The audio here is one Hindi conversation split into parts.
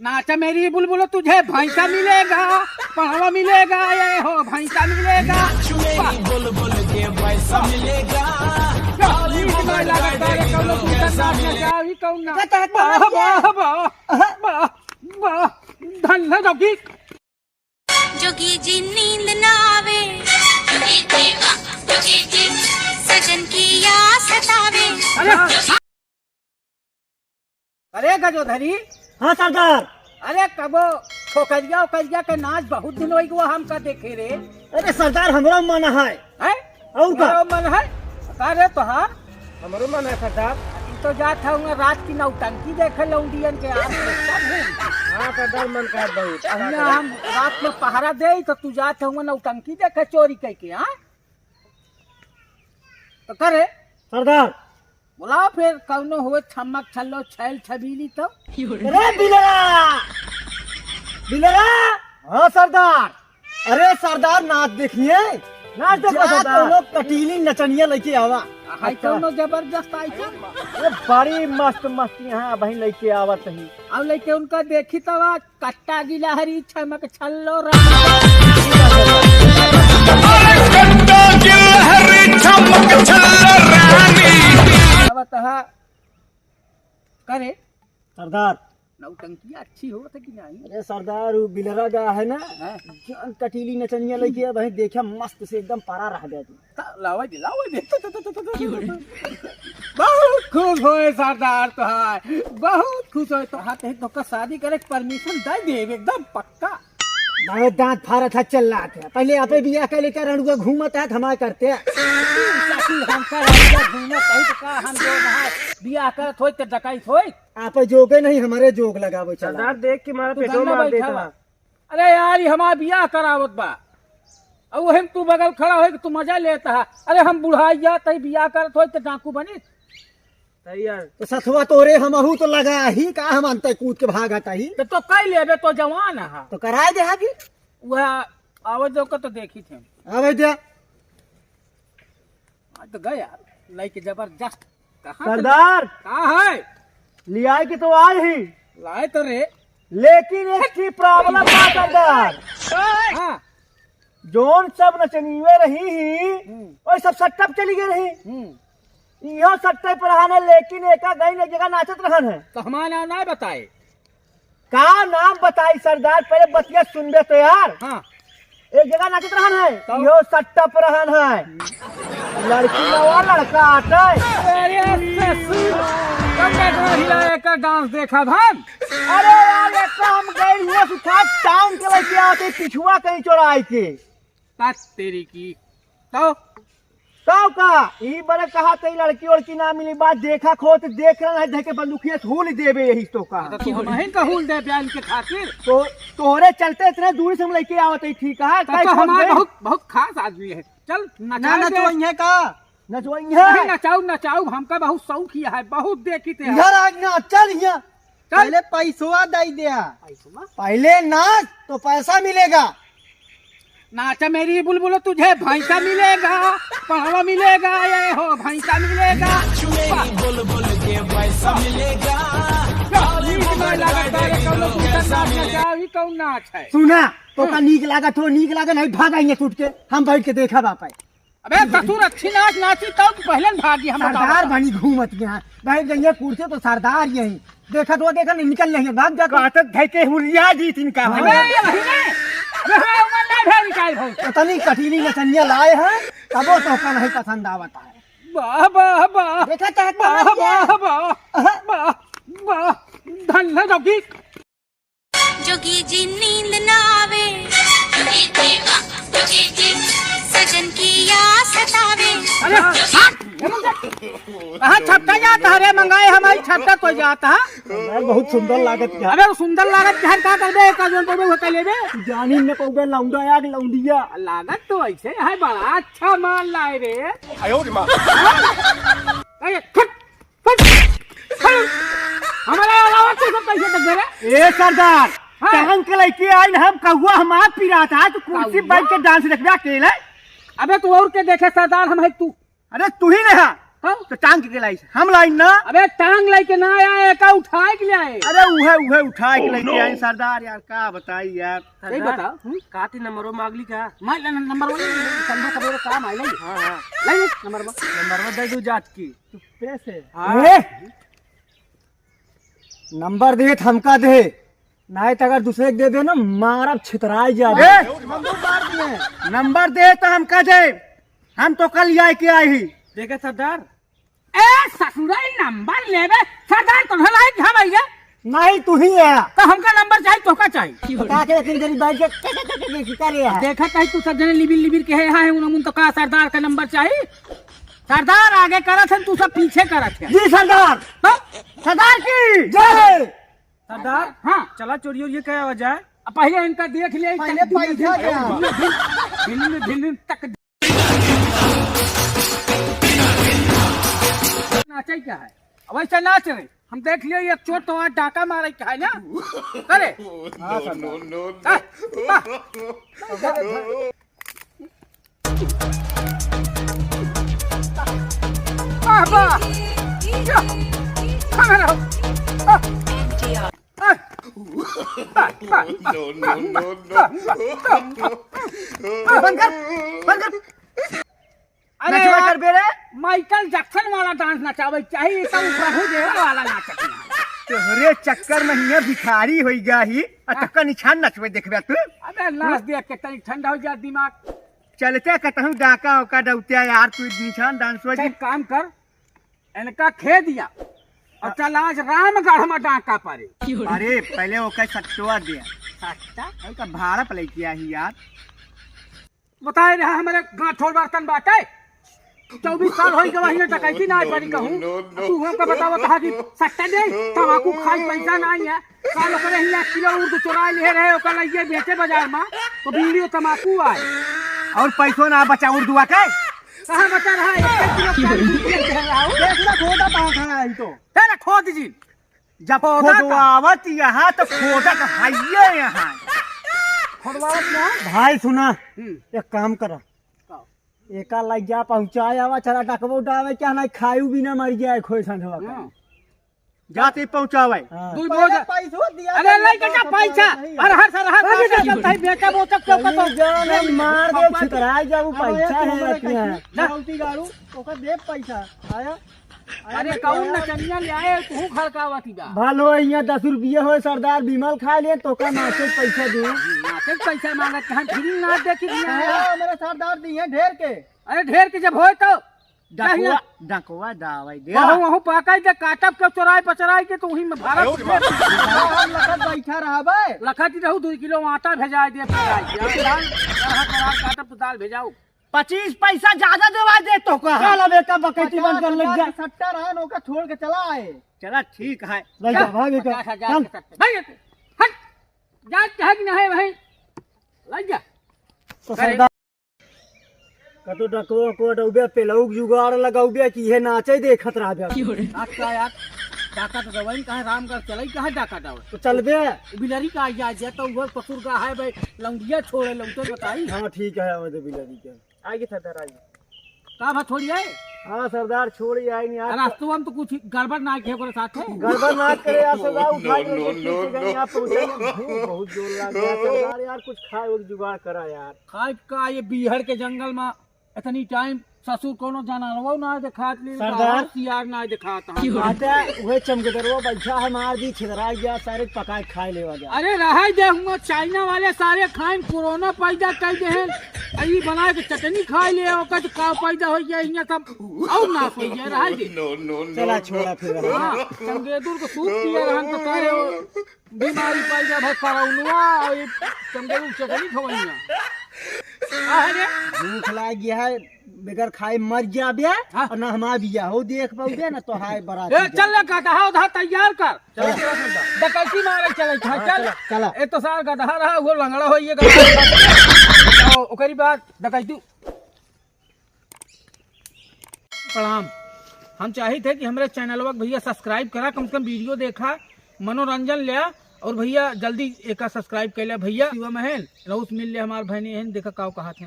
नाचा मेरी बुलबुल तुझे भैंसा मिलेगा, पढ़वा मिलेगा, ये हो भैंसा मिलेगा, बुलबुल के पैसा मिलेगा। जोगी जी नींद ना आवे, जोगी जी सजन की याद सतावे। अरे गजोधरी, हाँ सरदार। अरे कबो ठोकरिया उकरिया के नाच बहुत दिन हो गया हमका देखे रे। अरे सरदार हमरा मन है। हैं? और का? हमारा मन है? अरे तोहार हमारो मन है सरदार। तो जात हूँ रात की नौटंकी देखे लौंडियन के आस हाँ सरदार मन का बहुत। हम रात में पहरा दे तो तू जात हूँ नौटंकी देखे चोरी करके। हाँ तो करे सरदार बोला फिर कौनो हुए छमक छल्लो छैल छबीली तो। अरे बिलरा बिलरा। हाँ सरदार। अरे सरदार नाच देखिए, नाच देखो सरदार। लोग कटीली नचनिया लेके आवा। हाय कौनो जबरदस्त आई था। अरे बड़ी मस्त मस्त यहाँ बहन लेके आवत ही। अब लेके उनका देखी तो कट्टा गिलहरी छमक छल्लो करे सरदार नौटंकी अच्छी हो कि नहीं। अरे सरदार वो बिलरा गा है ना, जान कटीली नचनिया लेके भाई देखा मस्त से एकदम पारा रह गया तू। लावा दे बहुत खुश होए सरदार तोहार, बहुत खुश होए तोहार। तो शादी करे परमिशन दे देव एकदम पक्का। बहुत दांत फाड़ा था चल रहा था। पहले आपे बिया के लेकर रणुआ घूमत है हमारे करते हैं। बिया करत होई तो डकाइत होई। आप जोगे नहीं हमारे जोग लगावो चला। सरदार देख के मारा पेटो मार देता। अरे यार ये हमारा बिया करावत बा, और वही तू बगल खड़ा होई तू मजा लेता है। अरे हम बुढ़ाइया तई बिया करत होई तो डाकू बनी यार। तो सथवा तोरे हमहू तो लगा ही का हम अंत कूद के भागता ही। तो कई लेबे तो जवान है तो कराए दे हागी वह आवाज जो तो देखी थे। आवे दे आज तो गया लाइक जबरदस्त। कहाँ सरदार कहाँ है? लिया की तो आए ही लाए तो रे, लेकिन एक की प्रॉब्लम है सरदार। हाँ जोन सब नचनीवे रही ही और सब सट्टा पे चली गई रही। यो सट्टे पर रहने, लेकिन एक गई एक जगह नाचत रहन है। तो हमारा नाम ना बताए। का नाम बताई सरदार, पहले बतिया सुनबे तो यार। हाँ एक जगह नाचत रहन है, तो? यो सट्टा पर रहन है। लड़की नवा लड़का आटा अरे ससुर कब का डांस देखा हम। अरे यार एक हम गए हुए सुखा टाउन के लेके आते पिछुआ कहीं चौराहे के तेरी की तो का ई बड़े कहा तो लड़की उड़की ना मिली बात देखा खो तो देख रहा है देखे बंदूकिया धूल देवे यही तो का। तो हम ही कहूल दे बयान के खातिर। तो तोहरे चलते इतने दूर से हम लेके आवत है। ठीक है तो हमारा बहुत बहुत खास आदमी है। चल नचवाइए का नहीं नचाऊ नचाऊ हमका बहुत शौक ही है, बहुत देखी थे। इधर आज ना चल यहाँ पहले पैसवा दे दिया। पहले नाच तो पैसा मिलेगा। नाचा मेरी बुलबुल तुझे भैंसा मिलेगा, पढ़वा मिलेगा, ये हो भैंसा मिलेगा। बुलबुल के पैसा मिलेगा। कौन नाच है? सुना तो का नीक लागत हो, नीक लागत नहीं भागाएंगे टूट के। हम बैठ के देखा बापा। अबे ससुर अच्छी नाच नाची तब पहले भागी। हम सरदार बनी घूमत यहाँ बैठ जाइए कुर्सी तो सरदार यही देखा तो देखा नहीं निकल जाएंगे भाग जा काटत धके हुलिया जी तिनका तनी कटीली नचनिया लाए हैं तब तो का नहीं पसंद आवता है। वाह वाह वाह देखा चाहता वाह वाह वाह वाह वाह धन है जोगी। जोगी जी नींद ना आवे, जोगी जी सजन की याद सतावे। अरे कहाँ छपटा जाता है रे मंगाए हमारी छपटा कोई जाता है। बहुत सुंदर लागत है। अरे सुंदर लागत क्या का कर दे का जोन पड़े होता लेबे जानी ने पौगे लौंडा याग लौंडिया लागत तो ऐसे है। बड़ा अच्छा माल लाए रे। आयो रे मां। अरे फट फट हमारा अलावा तो सब कैसे तक रे। ए सरदार कहन के लेके आई हम कहुआ हम आप पिरा था तो कुर्सी बैठ के डांस रखबा अकेले। अबे तू और के देखे सरदार हम है तू। अरे तू ही ना हाँ? तो टांग के लाई हम लाई ना। अबे टांग लेके ना आया का उठाए के लिए अरे उहे उठा के लेके आए सरदार यार, का बताई यार। सही बता काती नंबरों मांगली का मार ले नंबर 1 संधा सबेरे काम आए ले। हां हां ले नंबर 1 दे दो जात की तू पैसे। हाँ। नंबर दे हमका दे, नहीं तो अगर दूसरे के दे दे ना मारा छितराई जाए। नंबर दे तो हमका दे, हम तो कल आए के आए ही। देखा सरदार ए ससुराई नंबर लेबे सरदार तो हलाई के हम आइए नहीं तू ही है तो हमका नंबर चाहिए तो का चाहिए बता के लेकिन तेरी बाइक के कर रहा है। देखा कहीं तू सज्जन लिबिर के है उन तो का सरदार का नंबर चाहिए। सरदार आगे करत है तू सब पीछे करत है। जी सरदार, तो सरदार की जय। सरदार हाँ चला चोरी और ये क्या वजह है? पहले इनका देख ले पहले पैसा भिन्न तक नाचे क्या है वैसे नाच रहे हम देख लिए एक चोट तो डाका मारे क्या है ना करे। हाँ सरदार वाह वाह अरे कर बेरे माइकल जैक्सन वाला डांस नचावे चाहिए तो प्रभु देवा वाला नाचत तोहरे चक्कर में हिया भिखारी होई गया ही अटका निछान नचवे देखबे तू। अबे नाच देख के तनी ठंडा हो जा दिमाग। चलते कहूं डाका ओका डौतिया यार तू निछान डांस हो एक काम कर इनका खे दिया और चल आज रामगढ़ में डाका पड़े। अरे पहले ओका सट्टवा दे, सट्टा ओका भाड़ा पे लेके आई यार। बताए रहा हमारे गांठों बर्तन बाटे 24 साल हो गए वही डकैती ना पड़ी कहूं तू हमको बताओ कहा कि सट्टा दे तमाकू खाई पैसा नहीं है साल ओकरे ही 1 किलो उर्द चुरा ले रहे ओकर लइए बेचे बाजार में तो वीडियो तमाकू आए और पैसों ना बचा उर्दुआ के कहां बचा रहा है 1 किलो देखना खोदा पाखा आई तो तेरा खोद जी जब खोदवावत यहाँ तो खोदा का हाइये यहाँ खोदवावत ना भाई सुना एक काम करो एका लग जा पहुंचाए आवा चला डकबो डावे क्या ना खायू भी ना मर जाए खोई संधवा का जाते पहुंचावे। दूर बोझ पैसा दिया अरे ले के जा पैसा हर हर सर हर जब तई बेटा बोचक क्यों का जान मार दे छितराई जाऊ पैसा है रखिया गलती गाड़ू ओका दे पैसा आया। अरे कौन नचनिया ले आए तू खड़कावती बा भालो यहाँ 10 रुपये हो सरदार बिमल खा लिए तो का नाचे पैसा दे नाचे पैसा मांगत कहां फिर ना देखी मेरे सरदार दिए ढेर के। अरे ढेर के जब होए तो डकवा दावाई दे वहु पाका दे काटब के चोराई पचराई के तो वही में भारत लखत बैठा रहबे लखती रहू 2 किलो आटा भेजा दे काटब तो दाल भेजाऊ 25 पैसा ज्यादा देवा दे तो का चला बेटा बकैती बंद कर लग जा सट्टा रहा नौका छोड़ के चला आए। चला ठीक है ले जा भाग के हट जा है कि नहीं भाई लग जा तो सरदार कतो डकवा को डौबे पेलौक जुगाड़ लगाउबे कि हे नाचे देखत रहबे आपका यार डाका तो दवाई कहां रामगढ़ चलाई कहां डाका दाव तो चलबे बिलरी का आ जाए तो वो कसूर का है भाई लौंडिया छोड़े लौटे बताई। हां ठीक है वो बिलरी के आगे सरदार आगे का बात छोड़ी है। हां सरदार छोड़ी आई नहीं यार रास्तों में तो कुछ गड़बड़ ना के ओकरे साथ है गड़बड़ ना करे यार सरदार उठाई के यहां पहुंचे बहुत जोर लग गया सरदार यार कुछ खाए और जुगाड़ करा यार खाए का ये बिहार के जंगल में इतनी टाइम ससुर कोनो जानवर ना दिखात ले सरदार सियार ना दिखाता आता वही चमकदरवा बैठा है मार दी छिदरा गया सारे पकाए खाए लेवा गया। अरे रहा देखूंगा चाइना वाले सारे खाए कोरोना पैदा कर दे हैं अभी बना के चटनी खा ले ओका तो का पैदा हो गया इन्हें सब और ना हो गया रहा दे चला छोड़ा फिर हां चमगेदुर को सूप पिया रहन तो सारे बीमारी पैदा भर करौनुआ और चमगेदुर चटनी खवैया अरे भूख लाग गया है बेगर खाए मर गया बे और ना हमार बिया हो देख पाऊगे ना तो हाय बरात ए चल ले गधा उधा तैयार कर डकैती मारे चले चल चला ए तो सार गधा रहा वो लंगड़ा होइए गधा ओकरी बात डकैती प्रणाम। हम चाहे थे कि हमारे चैनलवा भैया सब्सक्राइब करा कम से कम वीडियो देखा मनोरंजन लिया और भैया जल्दी एक सब्सक्राइब कर लिया भैया शिवा महल रउस मिल लिया हमारे बहनी देखा का कहा थे।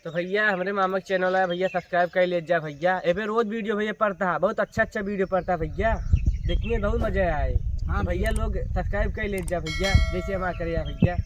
तो भैया हमारे मामा के चैनल है भैया, सब्सक्राइब कर ले जा भैया। ए पे रोज वीडियो भैया पड़ता है, बहुत अच्छा वीडियो पड़ता है भैया, देखिए बहुत मजा आए। हाँ भैया लोग सब्सक्राइब कर ले जा भैया, जैसे हमारा करे भैया।